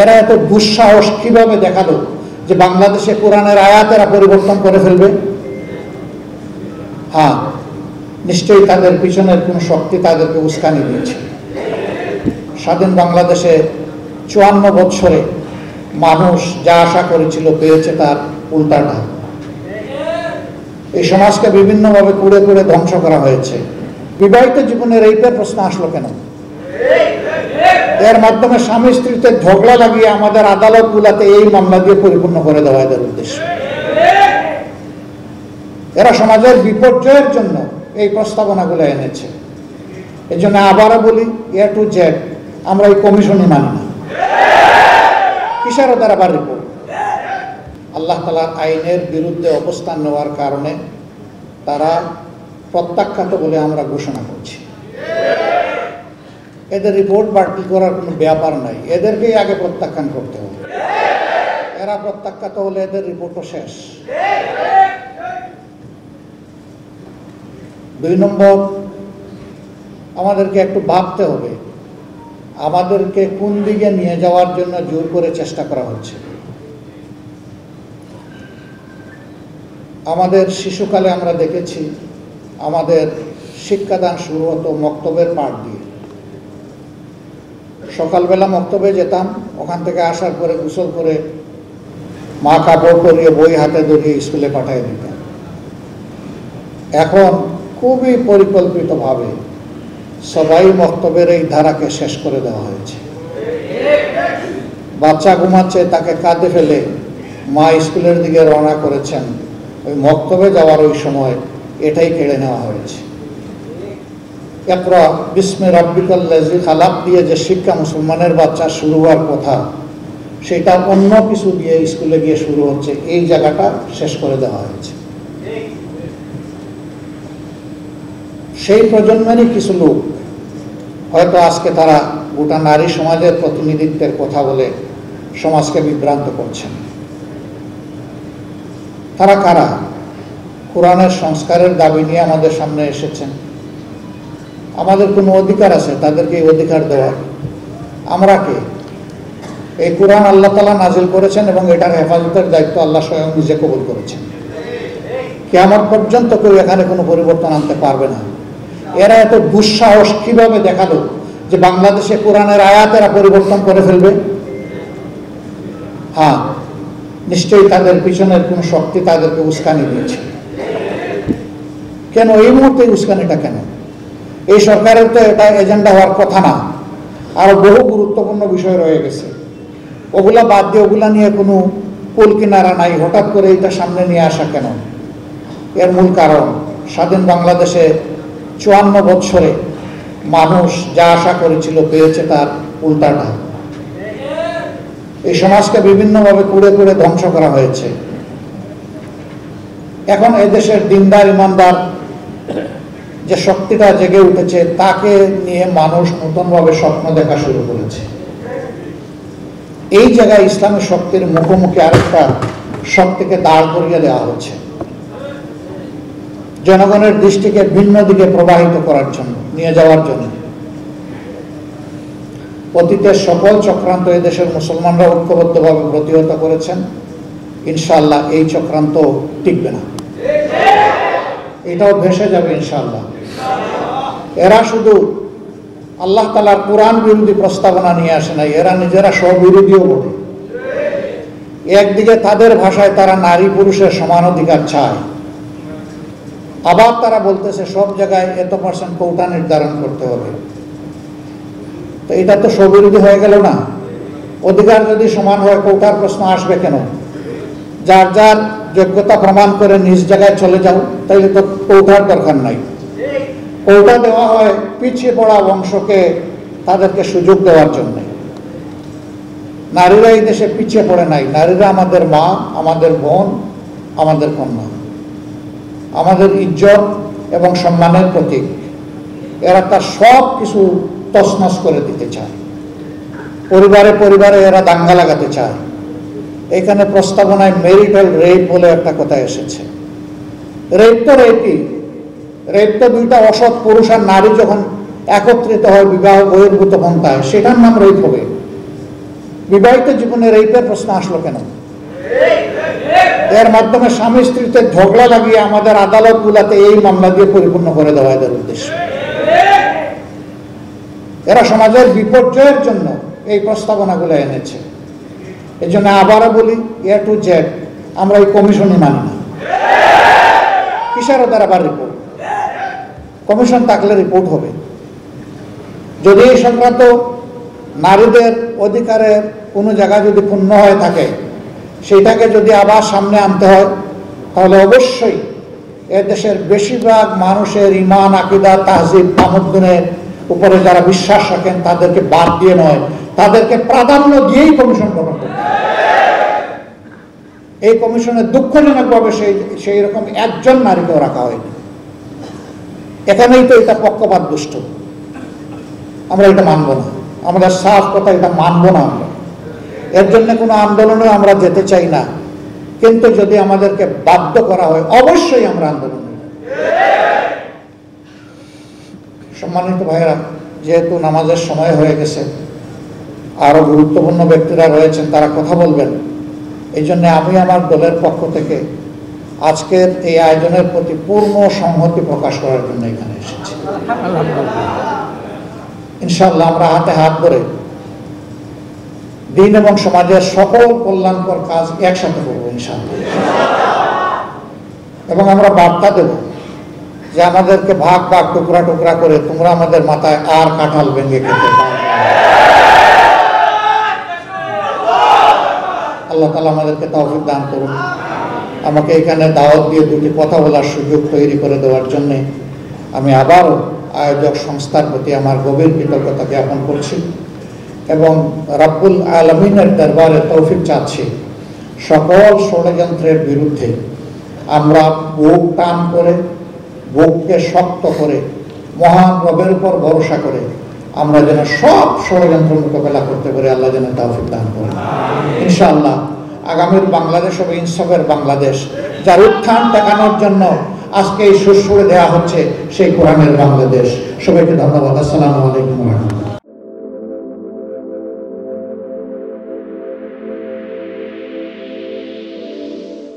এরা এত দুঃসাহস কিভাবে দেখালো যে বাংলাদেশে কোরআনের আয়াত এরা পরিবর্তন করে ফেলবে? হ্যাঁ, নিশ্চয়ই তাদের পিছনের কোন শক্তি তাদেরকে উস্কানি দিয়েছে। স্বাধীন বাংলাদেশে 54 বছরে মানুষ যা আশা করেছিল পেয়েছে তার উল্টাটা। এই সমাজকে বিভিন্নভাবে কুড়ে কুড়ে ধ্বংস করা হয়েছে। বিবাহিত জীবনের এইটার প্রশ্ন আসলো কেন? এর মাধ্যমে স্বামী স্ত্রীতে ঝগড়া লাগিয়ে আমাদের আদালতগুলোতে এই মামলা দিয়ে পরিপূর্ণ করে দেওয়া এদের উদ্দেশ্য। এরা সমাজের বিপর্যয়ের জন্য এই প্রস্তাবনাগুলো এনেছে। এই জন্য আবারও বলি, এ টু জেড আমরা এই কমিশনই মানি না। কিসের দ্বারা আবার রিপোর্ট? আল্লাহ তাআলার আইনের বিরুদ্ধে অবস্থান নেওয়ার কারণে তারা প্রত্যাখ্যাত বলে আমরা ঘোষণা করছি। এদের রিপোর্ট বাতিল করার কোনো ব্যাপার নাই, এদেরকেই আগে প্রত্যাখ্যান করতে হবে। এরা প্রত্যাখ্যাত হলে এদের রিপোর্টও শেষ। 2 নম্বর, আমাদেরকে একটু ভাবতে হবে আমাদেরকে কোন দিকে নিয়ে যাওয়ার জন্য জোর করে চেষ্টা করা হচ্ছে। আমাদের শিশুকালে আমরা দেখেছি আমাদের শিক্ষাদান শুরু হতো মক্তবের পাঠ দিয়ে। সকালবেলা মক্তবে যেতাম, ওখান থেকে আসার পরে গোসল করে মা কাপড় পরিয়ে বই হাতে ধরিয়ে স্কুলে পাঠিয়ে দিতাম। এখন খুবই পরিকল্পিতভাবে সবাই মক্তবের এই ধারাকে শেষ করে দেওয়া হয়েছে। বাচ্চা ঘুমাচ্ছে, তাকে কাঁধে ফেলে মা স্কুলের দিকে রওনা করেছেন, ওই মক্তবে যাওয়ার ওই সময় এটাই কেড়ে নেওয়া হয়েছে। ইকরা বিস্মি রাব্বিকাল্লাযী খালাক দিয়ে যে শিক্ষা মুসলমানের বাচ্চা শুরু হওয়ার কথা, সেটা অন্য কিছু দিয়ে স্কুলে গিয়ে শুরু হচ্ছে। এই জায়গাটা শেষ করে দেওয়া হয়েছে। সেই প্রজন্মেরই কিছু লোক হয়তো আজকে তারা গোটা নারী সমাজের প্রতিনিধিত্বের কথা বলে সমাজকে বিভ্রান্ত করছেন। তারা কারা? কোরআনের সংস্কারের দাবি নিয়ে আমাদের সামনে এসেছেন। আমাদের কোনো অধিকার আছে তাদেরকে এই অধিকার দেওয়ার? আমরা কে? এই কোরআন আল্লাহ তাআলা নাজিল করেছেন এবং এটার হেফাজতের দায়িত্ব আল্লাহ স্বয়ং নিজে কবুল করেছেন। কিয়ামত পর্যন্ত কেউ এখানে কোনো পরিবর্তন আনতে পারবে না। এরা এত দুঃসাহস কিভাবে দেখালো যে বাংলাদেশে কোরআনের আয়াত এরা পরিবর্তন করে ফেলবে? হ্যাঁ, নিশ্চয়ই তাদের পিছনের কোন শক্তি তাদেরকে উস্কানি দিয়েছে। কেন এই মুহূর্তে উস্কানিটা কেন? এই সরকারের তো এটা এজেন্ডা হওয়ার কথা না। আরো বহু গুরুত্বপূর্ণ বিষয় রয়ে গেছে, ওগুলা বাদ দিয়ে ওগুলা নিয়ে কোনো কুল কিনারা নাই। হঠাৎ করে এটা সামনে নিয়ে আসা কেন? এর মূল কারণ স্বাধীন বাংলাদেশে 54 বছরে মানুষ যা আশা করেছিল পেয়েছে তার উল্টাটা। এই সমাজকে বিভিন্নভাবে কুড়ে কুড়ে ধ্বংস করা হয়েছে। এখন এদেশের দিনদার ইমানদার যে শক্তিটা জেগে উঠেছে, তাকে নিয়ে মানুষ নতুনভাবে স্বপ্ন দেখা শুরু করেছে। এই জায়গায় ইসলামী শক্তির মুখোমুখি আরেকটা শক্তিকে দাঁড় করিয়ে দেওয়া হচ্ছে, জনগণের দৃষ্টিকে ভিন্ন দিকে প্রবাহিত করার জন্য, নিয়ে যাওয়ার জন্য। অতীতের সকল চক্রান্ত এদেশের মুসলমানরা ঐক্যবদ্ধভাবে প্রতিহত করেছেন। ইনশাআল্লাহ এই চক্রান্ত টিকবে না, এটাও ভেসে যাবে ইনশাআল্লাহ। এরা শুধু আল্লাহ তাআলার কোরআন বিরোধী প্রস্তাবনা নিয়ে আসে নাই, এরা নিজেরা স্ববিরোধীও বলে। একদিকে তাদের ভাষায় তারা নারী পুরুষের সমান অধিকার চায়, আবার তারা বলতেছে সব জায়গায় এত% কোটা নির্ধারণ করতে হবে। তো এটা তো স্ববিরোধী হয়ে গেল না? অধিকার যদি সমান হয় কোটার প্রশ্ন আসবে কেন? যার যার যোগ্যতা প্রমাণ করে নিজ জায়গায় চলে যাও, তাইলে তো কোটার দরকার নাই। কোটা দেওয়া হয় পিছিয়ে পড়া বংশকে তাদেরকে সুযোগ দেওয়ার জন্য। নারীরা এই দেশে পিছিয়ে পড়ে নাই। নারীরা আমাদের মা, আমাদের বোন, আমাদের কন্যা, আমাদের ইজ্জত এবং সম্মানের প্রতীক। এরা তার সব কিছু তছনছ করে দিতে চায়। পরিবারে পরিবারে এরা দাঙ্গা লাগাতে চায়। এখানে প্রস্তাবনায় ম্যারিটাল রেপ বলে একটা কথা এসেছে। রেপ তো রেপই, রেপ তো দুইটা অসৎ পুরুষ আর নারী যখন একত্রিত হয় বিবাহ বহির্ভূত পন্থায়, সেটার নাম রেপ হবে। বিবাহিত জীবনের এইটার প্রশ্ন আসলো কেন? এর মাধ্যমে স্বামী স্ত্রীতে ঝগড়া লাগিয়ে আমাদের আদালতগুলোতে এই মামলা দিয়ে পরিপূর্ণ করে দেওয়া এদের উদ্দেশ্য। এরা সমাজের বিপর্যয়ের জন্য এই প্রস্তাবনাগুলো এনেছে। এই জন্য আবারও বলি, এ টু জেড আমরা এই কমিশনই মানি না। কিসের ওদের আবার রিপোর্ট? কমিশন থাকলে রিপোর্ট হবে। যদি এই সংক্রান্ত নারীদের অধিকারের কোনো জায়গা যদি পূর্ণ হয়ে থাকে, সেইটাকে যদি আবার সামনে আনতে হয়, তাহলে অবশ্যই এ দেশের বেশিরভাগ মানুষের ঈমান, আকীদা, তাহজিব, তামাদ্দুনের উপরে যারা বিশ্বাস রাখেন তাদেরকে বাদ দিয়ে নয়, তাদেরকে প্রাধান্য দিয়েই কমিশন গঠন করতে হবে। এই কমিশনে দুঃখজনকভাবে সেই রকম একজন নারীকেও রাখা হয়নি। এখানেই তো এটা পক্ষপাত দুষ্ট। আমরা এটা মানব না, আমাদের সাফ কথা, এটা মানব না আমরা। এর জন্য কোনো আন্দোলনে আমরা যেতে চাই না, কিন্তু যদি আমাদেরকে বাধ্য করা হয় অবশ্যই আমরা আন্দোলন। সম্মানিত ভাইয়েরা, যেহেতু নামাজের সময় হয়ে গেছে, আরো গুরুত্বপূর্ণ ব্যক্তিরা রয়েছেন, তারা কথা বলবেন। এই জন্য আমি আমার দলের পক্ষ থেকে আজকের এই আয়োজনের প্রতি পূর্ণ সংহতি প্রকাশ করার জন্য এখানে এসেছি। ইনশাআল্লাহ আমরা হাতে হাত ধরে দিন এবং সমাজের সকল কল্যাণকর কাজ একসাথে করবো ইনশাআল্লাহ। এবং আমরা বার্তা দেব যে আমাদেরকে ভাগ ভাগ, টুকরা টুকরা করে তোমরা আমাদের মাথায় আর কাঁঠাল ভেঙে খেতে পারবে। আল্লাহ তাআলা আমাদেরকে তৌফিক দান করুন। আমাকে এখানে দাওয়াত দিয়ে দুটি কথা বলার সুযোগ তৈরি করে দেওয়ার জন্য আমি আবারও আয়োজক সংস্থার প্রতি আমার গভীর কৃতজ্ঞতা জ্ঞাপন করছি এবং রব্বুল আলামিনের দরবারে তৌফিক চাচ্ছি সকল ষড়যন্ত্রের বিরুদ্ধে আমরা বুক টান করে, বুককে শক্ত করে, মহান রবের উপর ভরসা করে আমরা যেন সব ষড়যন্ত্র মোকাবেলা করতে পারি। আল্লাহ যেন তৌফিক দান করেন ইনশাআল্লাহ। আগামীর বাংলাদেশ হবে ইনসাফের বাংলাদেশ, যার উত্থান দেখানোর জন্য আজকে এই সুর দেওয়া হচ্ছে সেই কোরআনের বাংলাদেশ। সবাইকে ধন্যবাদ। আসসালামু আলাইকুম।